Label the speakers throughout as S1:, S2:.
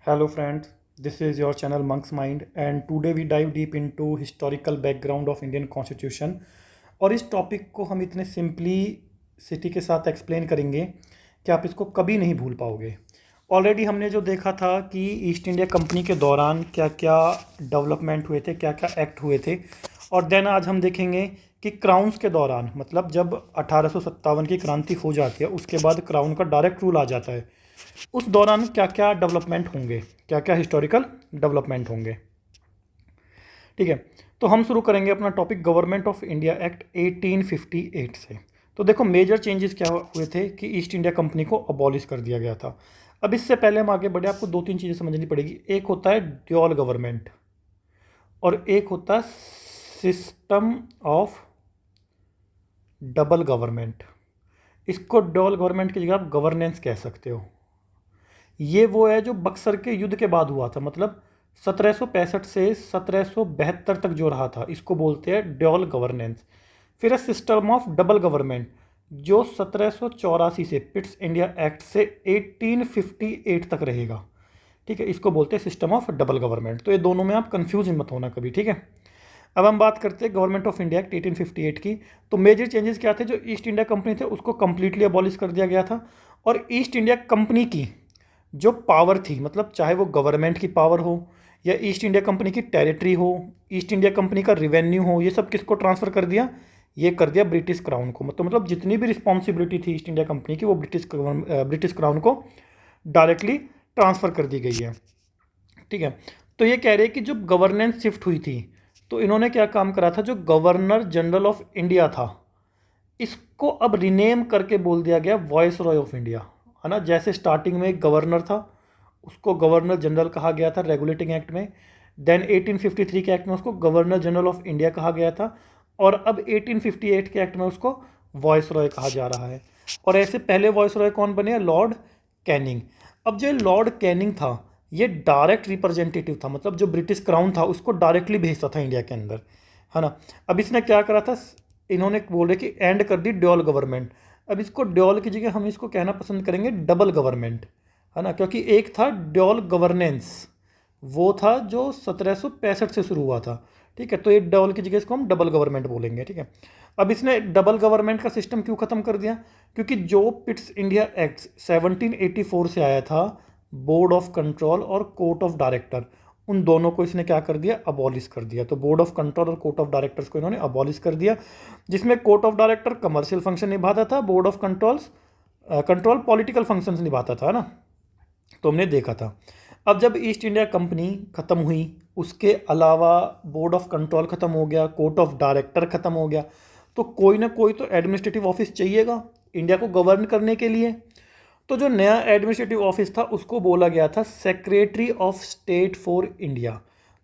S1: Hello friends, this is your channel Monk's Mind and today we dive deep into historical background of Indian Constitution। और इस topic को हम इतने simplicity के साथ एक्सप्लेन करेंगे कि आप इसको कभी नहीं भूल पाओगे। ऑलरेडी हमने जो देखा था कि ईस्ट इंडिया कंपनी के दौरान क्या क्या डेवलपमेंट हुए थे, क्या क्या एक्ट हुए थे, और देन आज हम देखेंगे कि क्राउन्स के दौरान, मतलब जब 1857 की क्रांति हो जाती है उसके बाद क्राउन का डायरेक्ट रूल आ जाता है, उस दौरान क्या क्या डेवलपमेंट होंगे, क्या क्या हिस्टोरिकल डेवलपमेंट होंगे। ठीक है, तो हम शुरू करेंगे अपना topic government of India act 1858 से। तो देखो मेजर चेंजेस क्या हुए थे कि ईस्ट इंडिया कंपनी को अबॉलिश कर दिया गया था। अब इससे पहले हम आगे बढ़े, आपको दो तीन चीज़ें समझनी पड़ेगी। एक होता है ड्यूअल गवर्नमेंट और एक होता है सिस्टम ऑफ डबल गवर्नमेंट। इसको ड्यूअल गवर्नमेंट की जगह आप गवर्नेंस कह सकते हो। ये वो है जो बक्सर के युद्ध के बाद हुआ था, मतलब 1765 से 1772 तक जो रहा था, इसको बोलते हैं ड्यूअल गवर्नेंस। फिर है सिस्टम ऑफ डबल गवर्नमेंट जो 1784 से पिट्स इंडिया एक्ट से 1858 तक रहेगा। ठीक है, इसको बोलते हैं सिस्टम ऑफ डबल गवर्नमेंट। तो ये दोनों में आप कंफ्यूज मत होना कभी। ठीक है, अब हम बात करते हैं गवर्नमेंट ऑफ इंडिया एक्ट 1858 की। तो मेजर चेंजेस क्या थे? जो ईस्ट इंडिया कंपनी थे उसको कंप्लीटली अबॉलिश कर दिया गया था, और ईस्ट इंडिया कंपनी की जो पावर थी, मतलब चाहे वो गवर्नमेंट की पावर हो या ईस्ट इंडिया कंपनी की टेरिटरी हो, ईस्ट इंडिया कंपनी का रिवेन्यू हो, ये सब किसको ट्रांसफ़र कर दिया? ये कर दिया ब्रिटिश क्राउन को। मतलब जितनी भी रिस्पॉन्सिबिलिटी थी ईस्ट इंडिया कंपनी की वो ब्रिटिश क्राउन को डायरेक्टली ट्रांसफ़र कर दी गई है। ठीक है, तो ये कह रहे हैं कि जब गवर्नेंस शिफ्ट हुई थी तो इन्होंने क्या काम करा था, जो गवर्नर जनरल ऑफ इंडिया था इसको अब रिनेम करके बोल दिया गया वॉइस रॉय ऑफ इंडिया, है ना। जैसे स्टार्टिंग में एक गवर्नर था उसको गवर्नर जनरल कहा गया था रेगुलेटिंग एक्ट में, देन 1853 के एक्ट में उसको गवर्नर जनरल ऑफ इंडिया कहा गया था, और अब 1858 के एक्ट में उसको वॉइस रॉय कहा जा रहा है। और ऐसे पहले वॉइस रॉय कौन बने? Lord Canning. अब जो लॉर्ड कैनिंग था ये डायरेक्ट रिप्रेजेंटेटिव था, मतलब जो ब्रिटिश क्राउन था उसको डायरेक्टली भेजता था इंडिया के अंदर, है ना। अब इसने क्या करा था, इन्होंने बोल रहे कि एंड कर दी ड्यूअल गवर्नमेंट। अब इसको ड्यूअल की जगह हम इसको कहना पसंद करेंगे डबल गवर्नमेंट, है ना, क्योंकि एक था ड्यूअल गवर्नेंस, वो था जो 1765 से शुरू हुआ था। ठीक है, तो ये डबल की जगह इसको हम डबल गवर्नमेंट बोलेंगे। ठीक है, अब इसने डबल गवर्नमेंट का सिस्टम क्यों ख़त्म कर दिया? क्योंकि जो पिट्स इंडिया एक्ट 1784 से आया था, बोर्ड ऑफ कंट्रोल और कोर्ट ऑफ डायरेक्टर, उन दोनों को इसने क्या कर दिया? अबॉलिश कर दिया। तो बोर्ड ऑफ कंट्रोल और कोर्ट ऑफ डायरेक्टर्स को इन्होंने अबॉलिश कर दिया, जिसमें court of director commercial function निभाता था, board of control political functions निभाता था ना। तो हमने देखा था। अब जब ईस्ट इंडिया कंपनी ख़त्म हुई, उसके अलावा बोर्ड ऑफ कंट्रोल ख़त्म हो गया, कोर्ट ऑफ डायरेक्टर ख़त्म हो गया, तो कोई ना कोई तो एडमिनिस्ट्रेटिव ऑफिस चाहिएगा इंडिया को गवर्न करने के लिए। तो जो नया एडमिनिस्ट्रेटिव ऑफिस था उसको बोला गया था secretary of state for India.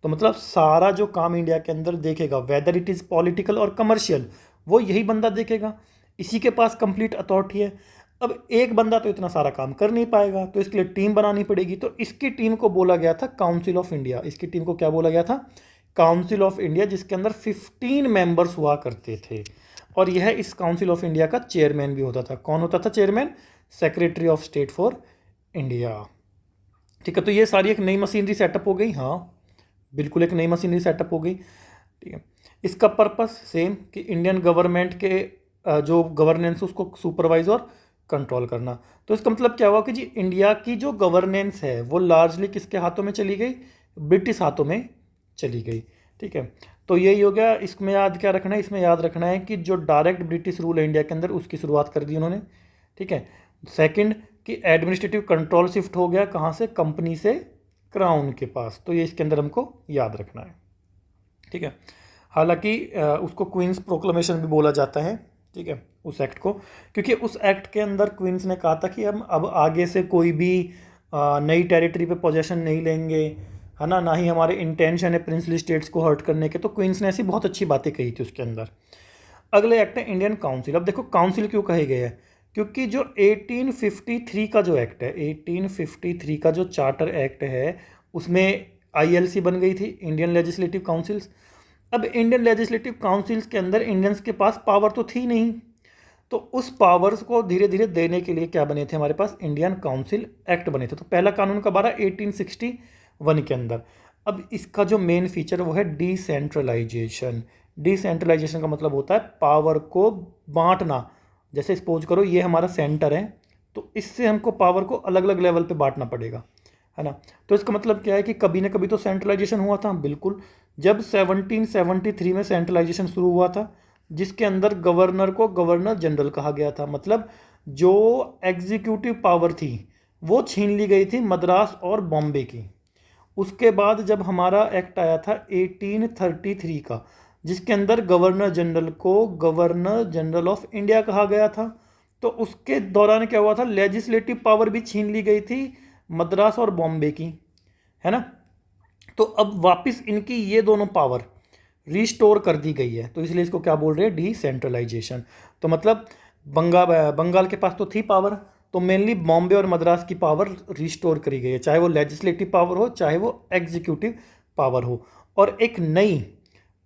S1: तो मतलब सारा जो काम इंडिया के अंदर देखेगा, वेदर इट इज़ पॉलिटिकल और कमर्शियल, वो यही बंदा देखेगा, इसी के पास कंप्लीट अथॉरिटी है। अब एक बंदा तो इतना सारा काम कर नहीं पाएगा, तो इसके लिए टीम बनानी पड़ेगी। तो इसकी टीम को बोला गया था काउंसिल ऑफ इंडिया। इसकी टीम को क्या बोला गया था? काउंसिल ऑफ इंडिया, जिसके अंदर 15 मेंबर्स हुआ करते थे, और यह इस काउंसिल ऑफ इंडिया का चेयरमैन भी होता था। कौन होता था chairman? Secretary of state for India. ठीक है, तो ये सारी एक नई मशीनरी सेटअप हो गई। हाँ, बिल्कुल एक नई मशीनरी सेटअप हो गई। ठीक है, इसका पर्पस सेम कि इंडियन गवर्नमेंट के जो गवर्नेंस उसको सुपरवाइज और कंट्रोल करना। तो इसका मतलब क्या हुआ कि जी इंडिया की जो गवर्नेंस है वो लार्जली किसके हाथों में चली गई? ब्रिटिश हाथों में चली गई। ठीक है, तो यही हो गया। इसमें याद क्या रखना है? इसमें याद रखना है कि जो डायरेक्ट ब्रिटिश रूल है इंडिया के अंदर उसकी शुरुआत कर दी उन्होंने। ठीक है, सेकंड कि एडमिनिस्ट्रेटिव कंट्रोल शिफ्ट हो गया कहाँ से? कंपनी से क्राउन के पास। तो ये इसके अंदर हमको याद रखना है। ठीक है, हालांकि उसको क्वींस प्रोक्लेमेशन भी बोला जाता है। ठीक है, उस एक्ट को, क्योंकि उस एक्ट के अंदर क्वींस ने कहा था कि हम अब आगे से कोई भी नई टेरिटरी पे पोजेशन नहीं लेंगे, है ना, ना ही हमारे इंटेंशन है प्रिंसली स्टेट्स को हर्ट करने के। तो क्वींस ने ऐसी बहुत अच्छी बातें कही थी उसके अंदर। अगले एक्ट है इंडियन काउंसिल। अब देखो काउंसिल क्यों कहे गए हैं? क्योंकि जो 1853 का जो एक्ट है, 1853 का जो चार्टर एक्ट है, उसमें आईएलसी बन गई थी, इंडियन लेजिस्लेटिव काउंसिल्स। अब इंडियन लेजिस्लेटिव काउंसिल्स के अंदर इंडियंस के पास पावर तो थी नहीं, तो उस पावर्स को धीरे धीरे देने के लिए क्या बने थे हमारे पास, इंडियन काउंसिल एक्ट बने थे। तो पहला कानून कब आ रहा है, 1861 के अंदर। अब इसका जो मेन फीचर है वो है डिसेंट्रलाइजेशन। डिसेंट्रलाइजेशन का मतलब होता है पावर को बांटना। जैसे सपोज करो ये हमारा सेंटर है, तो इससे हमको पावर को अलग अलग लेवल पे बांटना पड़ेगा, है ना। तो इसका मतलब क्या है कि कभी ना कभी तो सेंट्रलाइजेशन हुआ था, बिल्कुल। जब 1773 में सेंट्रलाइजेशन शुरू हुआ था, जिसके अंदर गवर्नर को गवर्नर जनरल कहा गया था, मतलब जो एग्जीक्यूटिव पावर थी वो छीन ली गई थी मद्रास और बॉम्बे की। उसके बाद जब हमारा एक्ट आया था 1833 का, जिसके अंदर गवर्नर जनरल को गवर्नर जनरल ऑफ इंडिया कहा गया था, तो उसके दौरान क्या हुआ था, लेजिस्लेटिव पावर भी छीन ली गई थी मद्रास और बॉम्बे की, है ना। तो अब वापस इनकी ये दोनों पावर रिस्टोर कर दी गई है, तो इसलिए इसको क्या बोल रहे हैं, डिसेंट्रलाइजेशन। तो मतलब बंगाल के पास तो थी पावर, तो मेनली बॉम्बे और मद्रास की पावर रिस्टोर करी गई है, चाहे वो लेजिस्लेटिव पावर हो चाहे वो एग्जीक्यूटिव पावर हो। और एक नई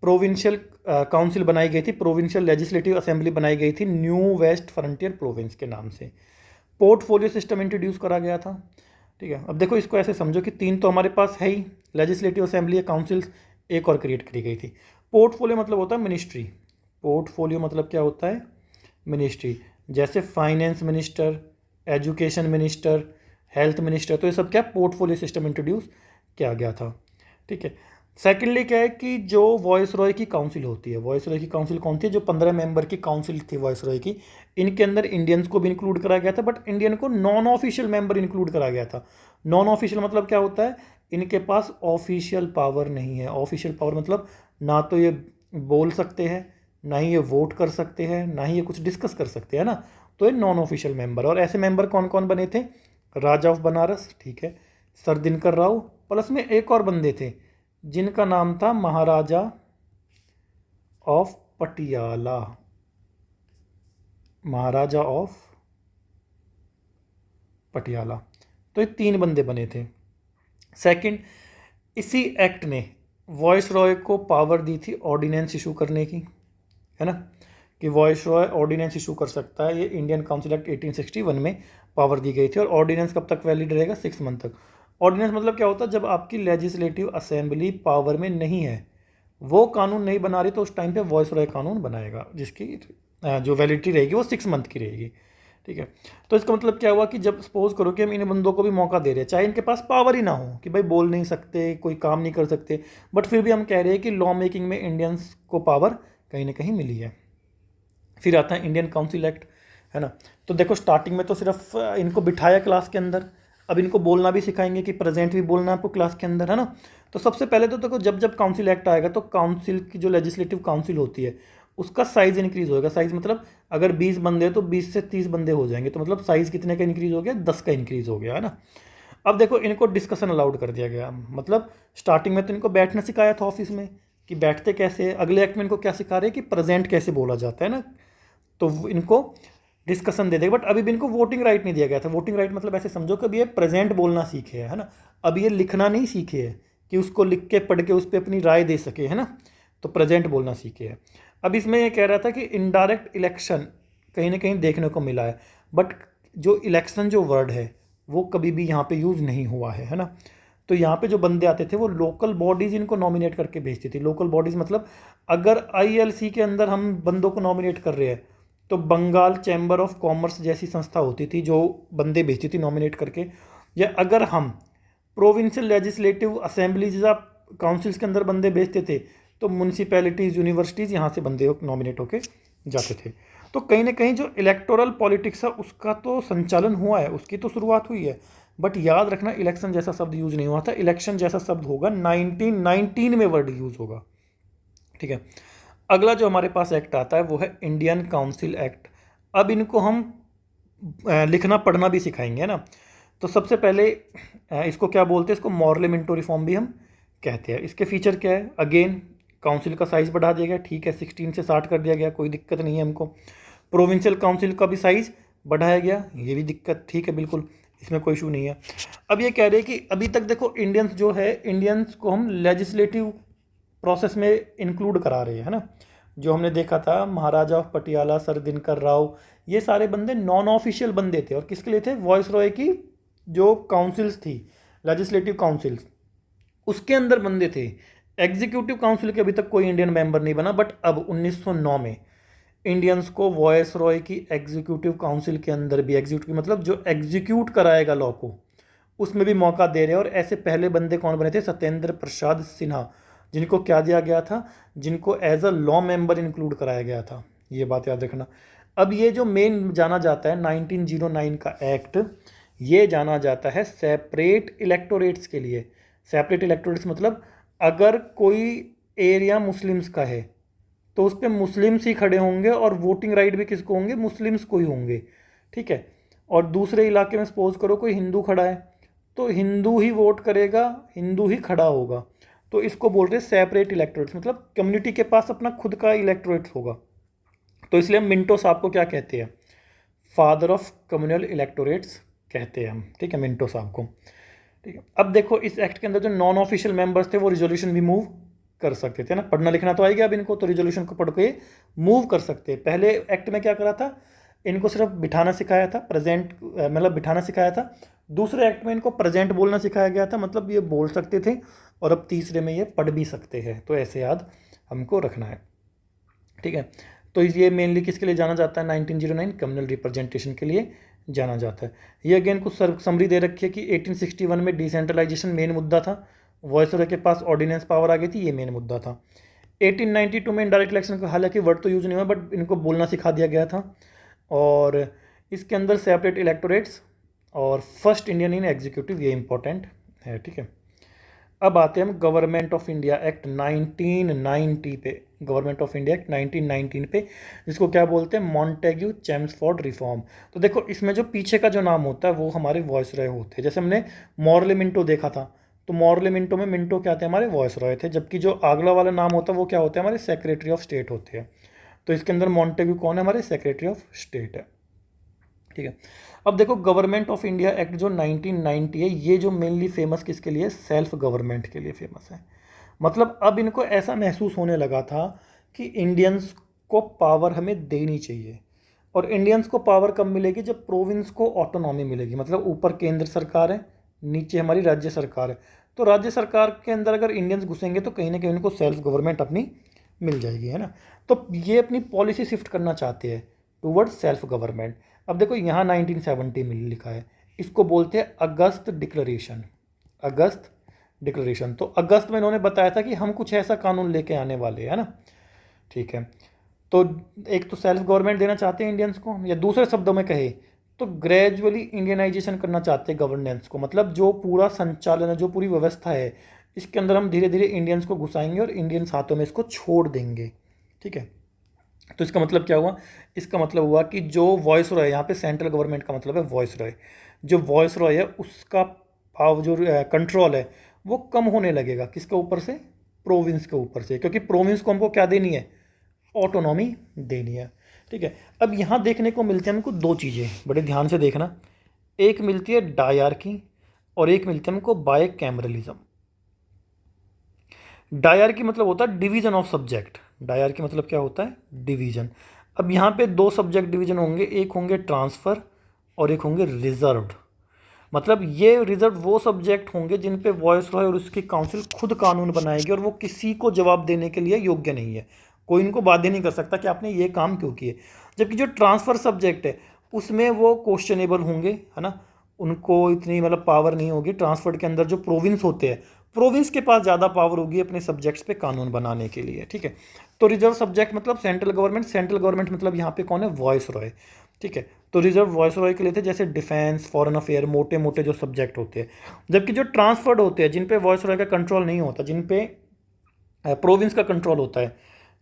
S1: प्रोविंशियल काउंसिल बनाई गई थी, प्रोविंशियल लेजिस्लेटिव असेंबली बनाई गई थी न्यू वेस्ट फ्रंटियर प्रोविंस के नाम से। पोर्टफोलियो सिस्टम इंट्रोड्यूस करा गया था, ठीक है। अब देखो इसको ऐसे समझो कि तीन तो हमारे पास है ही, लेजिस्लेटिव असेंबली, काउंसिल्स, एक और क्रिएट करी गई थी। पोर्टफोलियो मतलब होता है मिनिस्ट्री। पोर्टफोलियो मतलब क्या होता है, मिनिस्ट्री। जैसे finance minister, education minister, health minister, तो ये सब क्या पोर्टफोलियो सिस्टम इंट्रोड्यूस किया गया था, ठीक है। सेकेंडली क्या है कि जो वॉइस रॉय की काउंसिल होती है, वॉइस रॉय की काउंसिल कौन थी, जो 15 मेंबर की काउंसिल थी वॉइस रॉय की, इनके अंदर इंडियंस को भी इंक्लूड करा गया था, बट इंडियन को नॉन ऑफिशियल मेंबर इंक्लूड करा गया था। नॉन ऑफिशियल मतलब क्या होता है, इनके पास ऑफिशियल पावर नहीं है। ऑफिशियल पावर मतलब ना तो ये बोल सकते हैं, ना ही ये वोट कर सकते हैं, ना ही ये कुछ डिस्कस कर सकते हैं ना। तो ये नॉन ऑफिशियल मेंबर। और ऐसे मेंबर कौन कौन बने थे, राजा ऑफ बनारस, ठीक है, सर दिनकर राव, प्लस में एक और बंदे थे जिनका नाम था महाराजा ऑफ पटियाला, महाराजा ऑफ पटियाला। तो ये तीन बंदे बने थे। सेकंड, इसी एक्ट ने वॉइस रॉय को पावर दी थी ऑर्डिनेंस इशू करने की, है ना, कि वॉइस रॉय ऑर्डिनेंस इशू कर सकता है। ये इंडियन काउंसिल एक्ट 1861 में पावर दी गई थी। और ऑर्डिनेंस कब तक वैलिड रहेगा, 6 मंथ तक। ऑर्डिनेंस मतलब क्या होता है, जब आपकी लेजिस्लेटिव असेंबली पावर में नहीं है, वो कानून नहीं बना रही, तो उस टाइम पे वॉइस रॉय कानून बनाएगा, जिसकी जो वैलिडिटी रहेगी वो 6 मंथ की रहेगी, ठीक है। तो इसका मतलब क्या हुआ कि जब सपोज करो कि हम इन बंदों को भी मौका दे रहे हैं, चाहे इनके पास पावर ही ना हो, कि भाई बोल नहीं सकते, कोई काम नहीं कर सकते, बट फिर भी हम कह रहे हैं कि लॉ मेकिंग में इंडियंस को पावर कहीं ना कहीं मिली है। फिर आता है इंडियन काउंसिल एक्ट, है ना। तो देखो स्टार्टिंग में तो सिर्फ इनको बिठाया क्लास के अंदर, अब इनको बोलना भी सिखाएंगे कि प्रेजेंट भी बोलना है आपको क्लास के अंदर, है ना। तो सबसे पहले तो देखो जब जब काउंसिल एक्ट आएगा तो काउंसिल की जो लेजिस्लेटिव काउंसिल होती है उसका साइज़ इंक्रीज़ होगा। साइज़ मतलब अगर 20 बंदे हैं तो 20 से 30 बंदे हो जाएंगे, तो मतलब साइज़ कितने का इंक्रीज़ हो गया, 10 का इंक्रीज़ हो गया, है ना। अब देखो इनको डिस्कशन अलाउड कर दिया गया, मतलब स्टार्टिंग में तो इनको बैठना सिखाया था ऑफिस में कि बैठते कैसे, अगले एक्ट में इनको क्या सिखा रहे हैं कि प्रेजेंट कैसे बोला जाता है ना, तो इनको डिस्कशन दे देगा। बट अभी भी इनको वोटिंग राइट नहीं दिया गया था। वोटिंग राइट मतलब ऐसे समझो कि अभी ये प्रेजेंट बोलना सीखे है ना, अभी ये लिखना नहीं सीखे है कि उसको लिख के पढ़ के उस पर अपनी राय दे सके, है ना, तो प्रेजेंट बोलना सीखे है। अब इसमें ये कह रहा था कि इनडायरेक्ट इलेक्शन कहीं ना कहीं देखने को मिला है, बट जो इलेक्शन जो वर्ड है वो कभी भी यहाँ पे यूज़ नहीं हुआ है ना। तो यहाँ पे जो बंदे आते थे वो लोकल बॉडीज़ इनको नॉमिनेट करके भेजती थी। लोकल बॉडीज़ मतलब अगर आईएलसी के अंदर हम बंदों को नॉमिनेट कर रहे हैं तो बंगाल चैम्बर ऑफ कॉमर्स जैसी संस्था होती थी जो बंदे भेजती थी नॉमिनेट करके। या अगर हम प्रोविंशियल लेजिस्लेटिव असेंबलीज या काउंसिल्स के अंदर बंदे भेजते थे तो म्यूनसिपैलिटीज़, यूनिवर्सिटीज़, यहाँ से बंदे नॉमिनेट होके जाते थे। तो कहीं ना कहीं जो इलेक्टोरल पॉलिटिक्स है उसका तो संचालन हुआ है, उसकी तो शुरुआत हुई है। बट याद रखना इलेक्शन जैसा शब्द यूज़ नहीं हुआ था। इलेक्शन जैसा शब्द होगा 1919 में वर्ड यूज़ होगा, ठीक है। अगला जो हमारे पास एक्ट आता है वो है इंडियन काउंसिल एक्ट। अब इनको हम लिखना पढ़ना भी सिखाएंगे, है ना। तो सबसे पहले इसको क्या बोलते हैं, इसको मॉर्लेमेंटो रिफॉर्म भी हम कहते हैं। इसके फीचर क्या है, अगेन काउंसिल का साइज़ बढ़ा दिया गया, ठीक है, 16 से 60 कर दिया गया, कोई दिक्कत नहीं है हमको। प्रोविंशियल काउंसिल का भी साइज़ बढ़ाया गया, ये भी दिक्कत ठीक है, बिल्कुल इसमें कोई इशू नहीं है। अब ये कह रहे हैं कि अभी तक देखो इंडियंस जो है, इंडियंस को हम लेजिस्लेटिव प्रोसेस में इंक्लूड करा रहे हैं, है ना। जो हमने देखा था महाराजा ऑफ पटियाला, सर दिनकर राव, ये सारे बंदे नॉन ऑफिशियल बंदे थे। और किसके लिए थे? वॉइस रॉय की जो काउंसिल्स थी, लेजिस्लेटिव काउंसिल्स, उसके अंदर बंदे थे। एग्जीक्यूटिव काउंसिल के अभी तक कोई इंडियन मेंबर नहीं बना, बट अब 1909 में इंडियंस को वॉइस रॉय की एग्जीक्यूटिव काउंसिल के अंदर भी, एग्जीक्यूटिव मतलब जो एग्जीक्यूट कराएगा लॉ को, उसमें भी मौका दे रहे हैं। और ऐसे पहले बंदे कौन बने थे? सत्येंद्र प्रसाद सिन्हा, जिनको क्या दिया गया था? जिनको as a law member include कराया गया था। ये बात याद रखना। अब ये जो मेन जाना जाता है 1909 का एक्ट, ये जाना जाता है सेपरेट इलेक्टोरेट्स के लिए। सेपरेट इलेक्टोरेट्स मतलब अगर कोई एरिया मुस्लिम्स का है तो उस पर मुस्लिम्स ही खड़े होंगे और वोटिंग राइट भी किसको होंगे? मुस्लिम्स को ही होंगे, ठीक है। और दूसरे इलाके में सपोज करो कोई हिंदू खड़ा है तो हिंदू ही वोट करेगा, हिंदू ही खड़ा होगा। तो इसको बोल रहे हैं सेपरेट इलेक्टोरेट्स, मतलब कम्युनिटी के पास अपना खुद का इलेक्टोरेट्स होगा। तो इसलिए हम मिंटो साहब को क्या कहते हैं? फादर ऑफ कम्युनल इलेक्टोरेट्स कहते हैं हम, ठीक है, मिंटो साहब को। ठीक है, अब देखो इस एक्ट के अंदर जो नॉन ऑफिशियल मेंबर्स थे वो रिजोल्यूशन भी मूव कर सकते थे ना, पढ़ना लिखना तो आएगा अब इनको, तो रिजोल्यूशन को पढ़ के मूव कर सकते। पहले एक्ट में क्या करा था? इनको सिर्फ बिठाना सिखाया था, प्रेजेंट मतलब बिठाना सिखाया था। दूसरे एक्ट में इनको प्रेजेंट बोलना सिखाया गया था, मतलब ये बोल सकते थे। और अब तीसरे में ये पढ़ भी सकते हैं। तो ऐसे याद हमको रखना है, ठीक है। तो ये मेनली किसके लिए जाना जाता है? 1909 कम्युनल रिप्रेजेंटेशन के लिए जाना जाता है। ये अगेन कुछ समरी दे रखी है कि 1861 में डिसेंट्रलाइजेशन मेन मुद्दा था, वॉइसरॉय के पास ऑर्डिनेंस पावर आ गई थी, ये मेन मुद्दा था। 1892 में इनडायरेक्ट इलेक्शन का, हालांकि वर्ड तो यूज़ नहीं हुआ बट इनको बोलना सिखा दिया गया था। और इसके अंदर सेपरेट इलेक्टोरेट्स और फर्स्ट इंडियन इन एग्जीक्यूटिव, ये इंपॉर्टेंट है, ठीक है। अब आते हैं हम गवर्नमेंट ऑफ इंडिया एक्ट 1990 पे, गवर्नमेंट ऑफ इंडिया एक्ट 1919 पे, जिसको क्या बोलते हैं? Montagu Chelmsford reform. तो देखो इसमें जो पीछे का जो नाम होता है वो हमारे वॉइस रॉय होते हैं। जैसे हमने मॉर्ले मिंटो देखा था, तो मॉर्ले मिंटो में मिंटो क्या थे? हमारे वॉइस रॉय थे। जबकि जो अगला वाला नाम होता है वो क्या होता है? हमारे सेक्रेटरी ऑफ स्टेट होते हैं। तो इसके अंदर मॉन्टेग्यू कौन है? हमारे सेक्रेटरी ऑफ स्टेट है, ठीक है। अब देखो गवर्नमेंट ऑफ इंडिया एक्ट जो 1990 है, ये जो मेनली फेमस किसके लिए? सेल्फ गवर्नमेंट के लिए फेमस है। मतलब अब इनको ऐसा महसूस होने लगा था कि इंडियंस को पावर हमें देनी चाहिए। और इंडियंस को पावर कब मिलेगी? जब प्रोविंस को ऑटोनॉमी मिलेगी। मतलब ऊपर केंद्र सरकार है, नीचे हमारी राज्य सरकार है। तो राज्य सरकार के अंदर अगर इंडियंस घुसेंगे तो कहीं ना कहीं उनको सेल्फ गवर्नमेंट अपनी मिल जाएगी, है ना। तो ये अपनी पॉलिसी शिफ्ट करना चाहते हैं टूवर्ड सेल्फ गवर्नमेंट। अब देखो यहाँ 1970 में लिखा है, इसको बोलते हैं अगस्त डिक्लेरेशन। अगस्त डिक्लेरेशन, तो अगस्त में इन्होंने बताया था कि हम कुछ ऐसा कानून लेके आने वाले हैं, है ना, ठीक है। तो एक तो सेल्फ गवर्नमेंट देना चाहते हैं इंडियंस को, या दूसरे शब्दों में कहे तो ग्रेजुअली इंडियनाइजेशन करना चाहते हैं गवर्नेंस को। मतलब जो पूरा संचालन है, जो पूरी व्यवस्था है, इसके अंदर हम धीरे धीरे इंडियंस को घुसाएंगे और इंडियंस हाथों में इसको छोड़ देंगे, ठीक है। तो इसका मतलब क्या हुआ? इसका मतलब हुआ कि जो वॉइस रॉय, यहाँ पे सेंट्रल गवर्नमेंट का मतलब है वॉइस रॉय, जो वॉइस रॉय है उसका पावर, जो कंट्रोल है वो कम होने लगेगा। किसके ऊपर से? प्रोविंस के ऊपर से, क्योंकि प्रोविंस को हमको क्या देनी है? ऑटोनॉमी देनी है, ठीक है। अब यहाँ देखने को मिलते हैं हमको दो चीज़ें, बड़े ध्यान से देखना। एक मिलती है डायरकी और एक मिलती है हमको बाय कैमरलिज्म। डायरकी मतलब होता है डिवीजन ऑफ सब्जेक्ट। डायरकी मतलब क्या होता है? डिवीजन। अब यहाँ पे दो सब्जेक्ट डिवीजन होंगे, एक होंगे ट्रांसफ़र और एक होंगे रिजर्व्ड। मतलब ये रिजर्व वो सब्जेक्ट होंगे जिन पे वॉइस रॉय और उसकी काउंसिल खुद कानून बनाएगी और वो किसी को जवाब देने के लिए योग्य नहीं है। कोई इनको बाध्य नहीं कर सकता कि आपने ये काम क्यों किए। जबकि जो ट्रांसफ़र सब्जेक्ट है उसमें वो क्वेश्चनेबल होंगे, है ना, उनको इतनी मतलब पावर नहीं होगी। ट्रांसफर के अंदर जो प्रोविंस होते हैं, प्रोविंस के पास ज़्यादा पावर होगी अपने सब्जेक्ट्स पे कानून बनाने के लिए, ठीक है। तो रिजर्व सब्जेक्ट मतलब सेंट्रल गवर्नमेंट, सेंट्रल गवर्नमेंट मतलब यहाँ पे कौन है? वॉइस रॉय, ठीक है। तो रिजर्व वॉइस रॉय के लिए थे, जैसे डिफेंस, फॉरेन अफेयर, मोटे मोटे जो सब्जेक्ट होते हैं। जबकि जो ट्रांसफर्ड होते हैं, जिन पे वॉइस रॉय का कंट्रोल नहीं होता, जिन पे प्रोविंस का कंट्रोल होता है,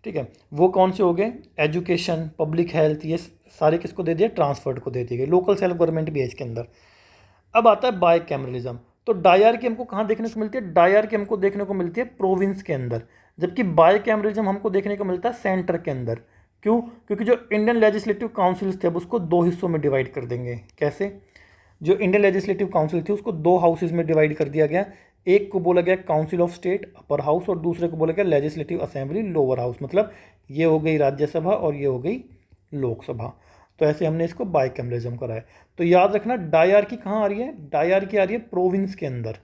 S1: ठीक है, वो कौन से हो गए? एजुकेशन, पब्लिक हेल्थ, ये सारे किसको दे दिए? ट्रांसफर्ड को दे दिए गए। लोकल सेल्फ गवर्नमेंट भी है इसके अंदर। अब आता है बाय कैमरलिज्म। तो डायरकी हमको कहाँ देखने को मिलती है? डायरकी हमको देखने को मिलती है प्रोविंस के अंदर, जबकि बाय कैमरलिज्म हमको देखने को मिलता है सेंटर के अंदर। क्यों? क्योंकि जो इंडियन लेजिस्लेटिव काउंसिल्स थे अब उसको दो हिस्सों में डिवाइड कर देंगे। कैसे? जो इंडियन लेजिस्लेटिव काउंसिल थी उसको दो हाउसेज में डिवाइड कर दिया गया। एक को बोला गया council of state upper house और दूसरे को बोला गया लेजिस्लेटिव असेंबली लोअर हाउस, मतलब ये हो गई राज्यसभा और ये हो गई लोकसभा। तो ऐसे हमने इसको बाइकैमरिज्म कराया। तो याद रखना डायआर्की कहाँ आ रही है, डायआर्की आ रही है प्रोविंस के अंदर,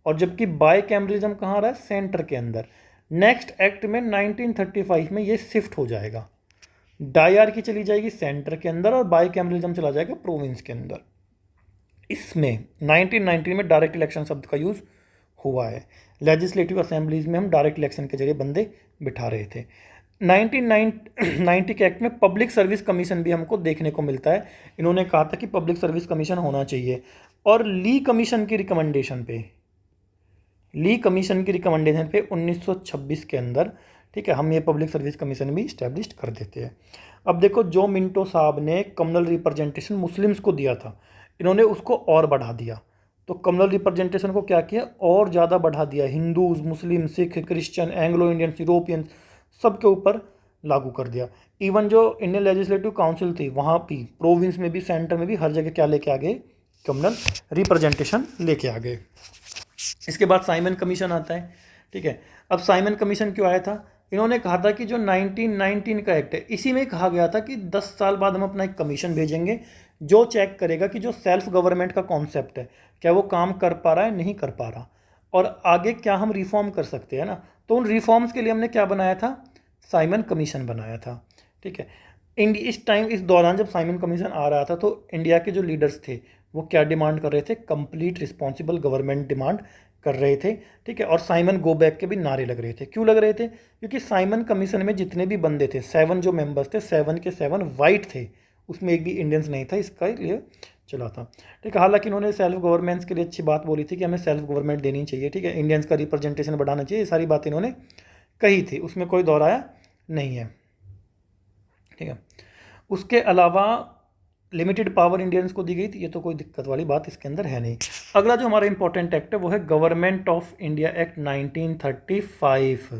S1: और जबकि बाइकैमरिज्म कहाँ आ रहा है, सेंटर के अंदर। नेक्स्ट एक्ट में 1935 में ये शिफ्ट हो जाएगा, डायआर्की चली जाएगी सेंटर के अंदर और बाइकैमरिज्म चला जाएगा प्रोविंस के अंदर। इसमें 1919 में डायरेक्ट इलेक्शन शब्द का यूज़ हुआ है। लेजिस्लेटिव असेंबलीज में हम डायरेक्ट इलेक्शन के जरिए बंदे बिठा रहे थे। 1990 के एक्ट में पब्लिक सर्विस कमीशन भी हमको देखने को मिलता है। इन्होंने कहा था कि पब्लिक सर्विस कमीशन होना चाहिए, और ली कमीशन की रिकमेंडेशन पे 1926 के अंदर, ठीक है, हम ये पब्लिक सर्विस कमीशन भी इस्टेब्लिश कर देते हैं। अब देखो, जो मिंटो साहब ने कम्युनल रिप्रेजेंटेशन मुस्लिम्स को दिया था, इन्होंने उसको और बढ़ा दिया। तो कम्युनल रिप्रेजेंटेशन को क्या किया, और ज़्यादा बढ़ा दिया। Hindus, Muslim, Sikh, Christian, Anglo Indians, Europeans सबके ऊपर लागू कर दिया। इवन जो इंडियन लेजिस्लेटिव काउंसिल थी, वहाँ भी प्रोविंस में भी सेंटर में भी हर जगह क्या लेके आ गए, कम्युनल रिप्रेजेंटेशन लेके आ गए। इसके बाद साइमन कमीशन आता है, ठीक है। अब साइमन कमीशन क्यों आया था, इन्होंने कहा था कि जो 1919 का एक्ट है, इसी में कहा गया था कि 10 साल बाद हम अपना एक कमीशन भेजेंगे जो चेक करेगा कि जो सेल्फ गवर्नमेंट का कॉन्सेप्ट है क्या वो काम कर पा रहा है, नहीं कर पा रहा, और आगे क्या हम रिफॉर्म कर सकते हैं ना। तो उन रिफॉर्म्स के लिए हमने क्या बनाया था, साइमन कमीशन बनाया था, ठीक है। इस दौरान जब साइमन कमीशन आ रहा था तो इंडिया के जो लीडर्स थे वो क्या डिमांड कर रहे थे, कंप्लीट रिस्पॉन्सिबल गवर्नमेंट डिमांड कर रहे थे, ठीक है। और साइमन गो बैक के भी नारे लग रहे थे। क्यों लग रहे थे, क्योंकि साइमन कमीशन में जितने भी बंदे थे, 7 जो मेंबर्स थे, 7 के 7 वाइट थे, उसमें एक भी इंडियंस नहीं था, इसका लिए चला था, ठीक है। हालांकि इन्होंने सेल्फ गवर्नमेंट्स के लिए अच्छी बात बोली थी कि हमें सेल्फ गवर्नमेंट देनी चाहिए, ठीक है, इंडियंस का रिप्रेजेंटेशन बढ़ाना चाहिए, ये सारी बातें इन्होंने कही थी, उसमें कोई दोहराया नहीं है, ठीक है। उसके अलावा लिमिटेड पावर इंडियंस को दी गई थी, ये तो कोई दिक्कत वाली बात इसके अंदर है नहीं। अगला जो हमारा इंपॉर्टेंट एक्ट है वो है गवर्नमेंट ऑफ इंडिया एक्ट 1935।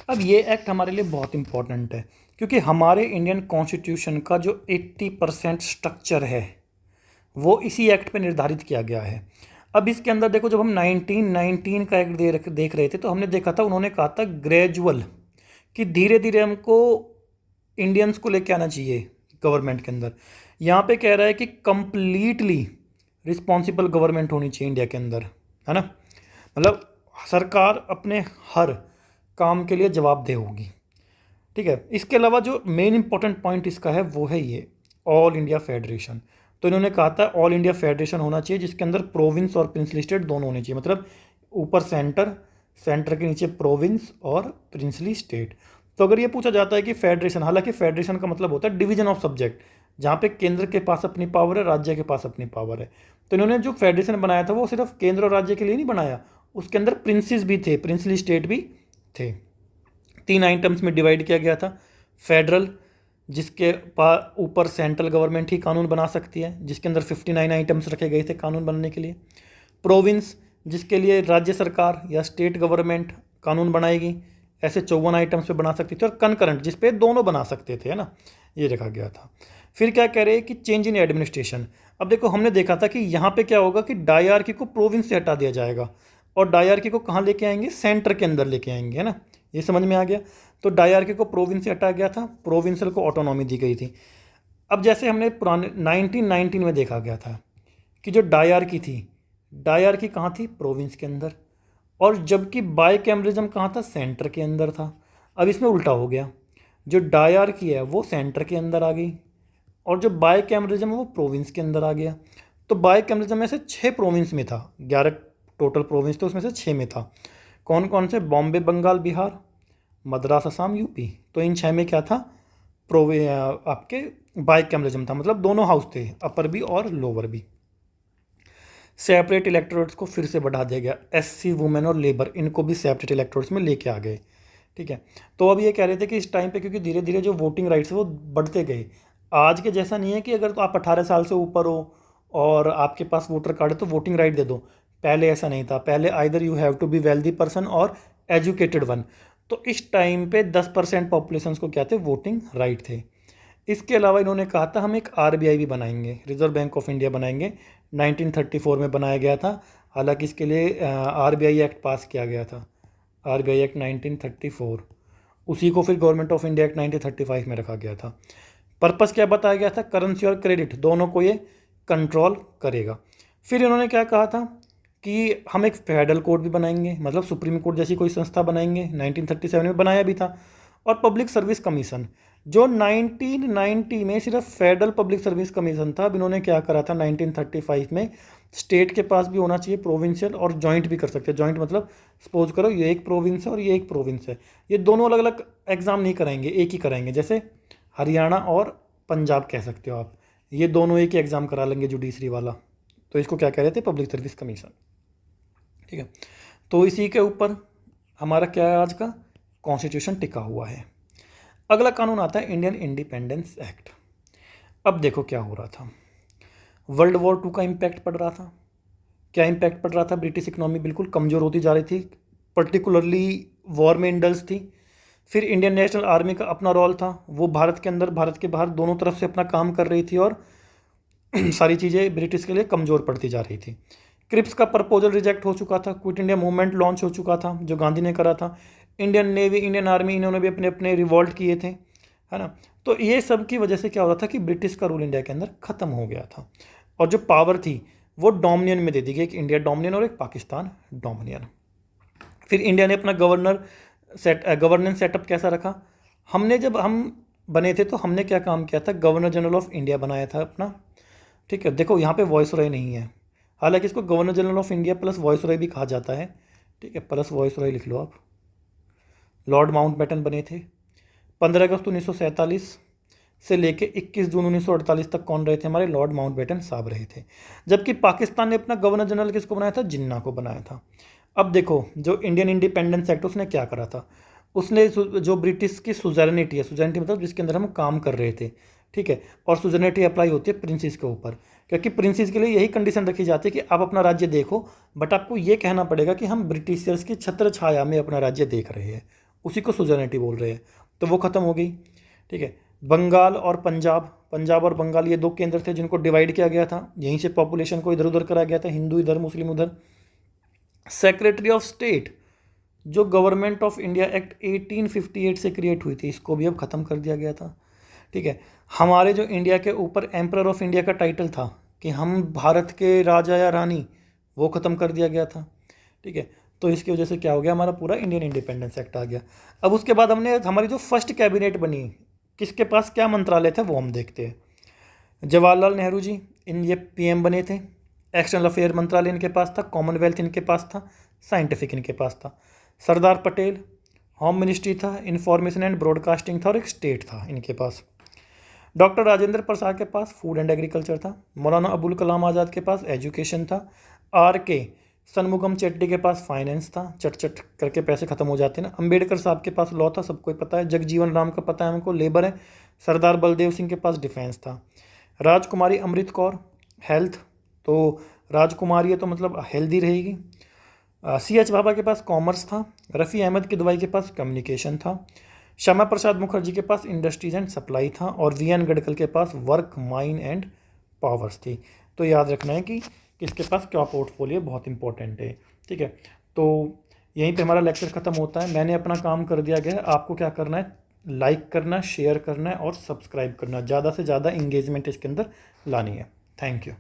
S1: अब ये एक्ट हमारे लिए बहुत इंपॉर्टेंट है क्योंकि हमारे इंडियन कॉन्स्टिट्यूशन का जो 80% स्ट्रक्चर है वो इसी एक्ट पे निर्धारित किया गया है। अब इसके अंदर देखो, जब हम 1919 का एक्ट देख रहे थे तो हमने देखा था, उन्होंने कहा था ग्रेजुअल, कि धीरे धीरे हमको इंडियंस को लेके आना चाहिए गवर्नमेंट के अंदर। यहाँ पे कह रहा है कि कंप्लीटली रिस्पॉन्सिबल गवर्नमेंट होनी चाहिए इंडिया के अंदर, है ना, मतलब सरकार अपने हर काम के लिए जवाबदेह होगी, ठीक है। इसके अलावा जो मेन इंपॉर्टेंट पॉइंट इसका है वो है ये ऑल इंडिया फेडरेशन। तो इन्होंने कहा था ऑल इंडिया फेडरेशन होना चाहिए जिसके अंदर प्रोविंस और प्रिंसली स्टेट दोनों होने चाहिए, मतलब ऊपर सेंटर, सेंटर के नीचे प्रोविंस और प्रिंसली स्टेट। तो अगर ये पूछा जाता है कि फेडरेशन, हालांकि फेडरेशन का मतलब होता है डिवीजन ऑफ सब्जेक्ट, जहाँ पे केंद्र के पास अपनी पावर है, राज्य के पास अपनी पावर है। तो इन्होंने जो फेडरेशन बनाया था वो सिर्फ केंद्र और राज्य के लिए नहीं बनाया, उसके अंदर प्रिंसेस भी थे, प्रिंसली स्टेट भी थे। 3 आइटम्स में डिवाइड किया गया था। फेडरल, जिसके ऊपर सेंट्रल गवर्नमेंट ही कानून बना सकती है, जिसके अंदर 59 आइटम्स रखे गए थे कानून बनने के लिए। प्रोविंस, जिसके लिए राज्य सरकार या स्टेट गवर्नमेंट कानून बनाएगी, ऐसे 54 आइटम्स पे बना सकती थी। और कनकरेंट, जिस पे दोनों बना सकते थे, है ना, ये रखा गया था। फिर क्या कह रहे हैं कि चेंज इन एडमिनिस्ट्रेशन। अब देखो, हमने देखा था कि यहाँ पे क्या होगा कि डायआर्की को प्रोविंस से हटा दिया जाएगा और डायआर्की को कहाँ लेके आएंगे, सेंटर के अंदर लेके आएंगे, है ना, ये समझ में आ गया। तो डायआर्की को प्रोविंस से हटाया गया था, प्रोविंसल को ऑटोनॉमी दी गई थी। अब जैसे हमने पुराने 1919 में देखा गया था कि जो डायआर्की थी, डायआर्की कहाँ थी, प्रोविंस के अंदर, और जबकि बाइकैमरिज्म कहाँ था, सेंटर के अंदर था। अब इसमें उल्टा हो गया, जो डायआर्की है वो सेंटर के अंदर आ गई और जो बाइकैमरिज्म है वो प्रोविंस के अंदर आ गया। तो बाइकैमरिज्म में से 6 प्रोविंस में था, 11 टोटल प्रोविंस थे, उसमें से 6 में था। कौन कौन से, बॉम्बे, बंगाल, बिहार, मद्रास, असम, यूपी। तो इन 6 में क्या था, आपके बाइकैमरिज्म था, मतलब दोनों हाउस थे, अपर भी और लोअर भी। सेपरेट इलेक्टोरेट्स को फिर से बढ़ा दिया गया, एससी, वुमेन और लेबर, इनको भी सेपरेट इलेक्टोरेट्स में लेके आ गए, ठीक है। तो अब ये कह रहे थे कि इस टाइम पे क्योंकि धीरे धीरे जो वोटिंग राइट्स है वो बढ़ते गए, आज के जैसा नहीं है कि अगर तो आप 18 साल से ऊपर हो और आपके पास वोटर कार्ड है तो वोटिंग राइट दे दो। पहले ऐसा नहीं था, पहले either you have to be wealthy person और एजुकेटेड वन। तो इस टाइम पे 10% पॉपुलेशन को क्या थे, वोटिंग राइट थे। इसके अलावा इन्होंने कहा था हम एक आरबीआई भी बनाएंगे, रिजर्व बैंक ऑफ इंडिया बनाएंगे, 1934 में बनाया गया था। हालांकि इसके लिए आरबीआई एक्ट पास किया गया था, आरबीआई एक्ट 1934। उसी को फिर गवर्नमेंट ऑफ इंडिया एक्ट 1935 में रखा गया था। पर्पस क्या बताया गया था, करेंसी और क्रेडिट दोनों को ये कंट्रोल करेगा। फिर इन्होंने क्या कहा था कि हम एक फेडरल कोर्ट भी बनाएंगे, मतलब सुप्रीम कोर्ट जैसी कोई संस्था बनाएंगे, 1937 में बनाया भी था। और पब्लिक सर्विस कमीशन, जो 1990 में सिर्फ फेडरल पब्लिक सर्विस कमीशन था, अब इन्होंने क्या करा था 1935 में, स्टेट के पास भी होना चाहिए, प्रोविंशियल और जॉइंट भी कर सकते हैं। जॉइंट मतलब सपोज करो ये एक प्रोविंस है और ये एक प्रोविंस है, ये दोनों अलग अलग एग्जाम नहीं कराएंगे, एक ही कराएंगे। जैसे हरियाणा और पंजाब कह सकते हो आप, ये दोनों एक ही एग्ज़ाम करा लेंगे जुडिशरी वाला, तो इसको क्या कह रहे थे, पब्लिक सर्विस कमीशन। ठीक है, तो इसी के ऊपर हमारा क्या है आज का कॉन्स्टिट्यूशन टिका हुआ है। अगला कानून आता है इंडियन इंडिपेंडेंस एक्ट। अब देखो क्या हो रहा था, वर्ल्ड वॉर 2 का इम्पैक्ट पड़ रहा था। क्या इम्पैक्ट पड़ रहा था, ब्रिटिश इकोनॉमी बिल्कुल कमज़ोर होती जा रही थी, पर्टिकुलरली वॉर में इंडल्ज थी। फिर इंडियन नेशनल आर्मी का अपना रोल था, वो भारत के अंदर भारत के बाहर दोनों तरफ से अपना काम कर रही थी और सारी चीज़ें ब्रिटिश के लिए कमज़ोर पड़ती जा रही थी। क्रिप्स का प्रपोजल रिजेक्ट हो चुका था, क्विट इंडिया मूवमेंट लॉन्च हो चुका था जो गांधी ने करा था, इंडियन नेवी, इंडियन आर्मी, इन्होंने भी अपने अपने रिवॉल्ट किए थे, है ना। तो ये सब की वजह से क्या हो रहा था कि ब्रिटिश का रूल इंडिया के अंदर ख़त्म हो गया था और जो पावर थी वो डोमिनियन में दे दी गई, एक इंडिया डोमिनियन और एक पाकिस्तान डोमिनियन। फिर इंडिया ने अपना गवर्नेंस सेटअप कैसा रखा, हमने जब हम बने थे तो हमने क्या काम किया था, गवर्नर जनरल ऑफ इंडिया बनाया था अपना। ठीक है, देखो यहाँ पे वॉइस रॉय नहीं है, हालांकि इसको governor general of India plus voice Roy भी कहा जाता है। ठीक है, प्लस वॉइस रॉय लिख लो आप। लॉर्ड माउंटबेटन बने थे। 15 अगस्त 1947 से लेके 21 जून 1948 तक कौन रहे थे, हमारे लॉर्ड माउंटबेटन साहब रहे थे। जबकि पाकिस्तान ने अपना गवर्नर जनरल किसको बनाया था, जिन्ना को बनाया था। अब देखो जो इंडियन इंडिपेंडेंस एक्ट उसने क्या करा था, उसने जो ब्रिटिश की सुजैनिटी है, सुजैनिटी मतलब जिसके अंदर हम काम कर रहे थे, ठीक है, और सुजैनिटी अप्लाई होती है प्रिंसेस के ऊपर, क्योंकि प्रिंसेस के लिए यही कंडीशन रखी जाती है कि आप अपना राज्य देखो, बट आपको ये कहना पड़ेगा कि हम ब्रिटिशर्स की छत्र छाया में अपना राज्य देख रहे हैं, उसी को सुजैनिटी बोल रहे हैं। तो वो ख़त्म हो गई। ठीक है, बंगाल और पंजाब और बंगाल ये 2 केंद्र थे जिनको डिवाइड किया गया था, यहीं से पॉपुलेशन को इधर उधर करा गया था, हिंदू इधर मुस्लिम उधर। सेक्रेटरी ऑफ स्टेट जो गवर्नमेंट ऑफ इंडिया एक्ट 1858 से क्रिएट हुई थी, इसको भी अब ख़त्म कर दिया गया था। ठीक है, हमारे जो इंडिया के ऊपर एम्परर ऑफ इंडिया का टाइटल था कि हम भारत के राजा या रानी, वो ख़त्म कर दिया गया था। ठीक है, तो इसकी वजह से क्या हो गया, हमारा पूरा इंडियन इंडिपेंडेंस एक्ट आ गया। अब उसके बाद हमने हमारी जो फर्स्ट कैबिनेट बनी, किसके पास क्या मंत्रालय थे वो हम देखते हैं। जवाहरलाल नेहरू जी ये पीएम बने थे। एक्सटर्नल अफेयर मंत्रालय इनके पास था, कॉमनवेल्थ इनके पास था, साइंटिफिक इनके पास था। सरदार पटेल होम मिनिस्ट्री था, इंफॉर्मेशन एंड ब्रॉडकास्टिंग था और एक स्टेट था इनके पास। डॉक्टर राजेंद्र प्रसाद के पास फूड एंड एग्रीकल्चर था। मौलाना अबुल कलाम आज़ाद के पास एजुकेशन था। आर के सनमुगम चेट्टी के पास फाइनेंस था, चट चट करके पैसे खत्म हो जाते हैं ना। अंबेडकर साहब के पास लॉ था, सबको ही पता है। जगजीवन राम का पता है हमको, लेबर है। सरदार बलदेव सिंह के पास डिफेंस था। राजकुमारी अमृत कौर हेल्थ, तो राजकुमारी है तो मतलब हेल्दी रहेगी। CH बाबा के पास कॉमर्स था। रफ़ी अहमद किदवाई के पास कम्युनिकेशन था। श्यामा प्रसाद मुखर्जी के पास इंडस्ट्रीज एंड सप्लाई था और VN गडकरी के पास वर्क, माइन एंड पावर्स थी। तो याद रखना है कि किसके पास क्या पोर्टफोलियो, बहुत इंपॉर्टेंट है। ठीक है, तो यहीं पे हमारा लेक्चर ख़त्म होता है। मैंने अपना काम कर दिया गया है, आपको क्या करना है, लाइक करना, शेयर करना है और सब्सक्राइब करना, ज़्यादा से ज़्यादा इंगेजमेंट इसके अंदर लानी है। Thank you.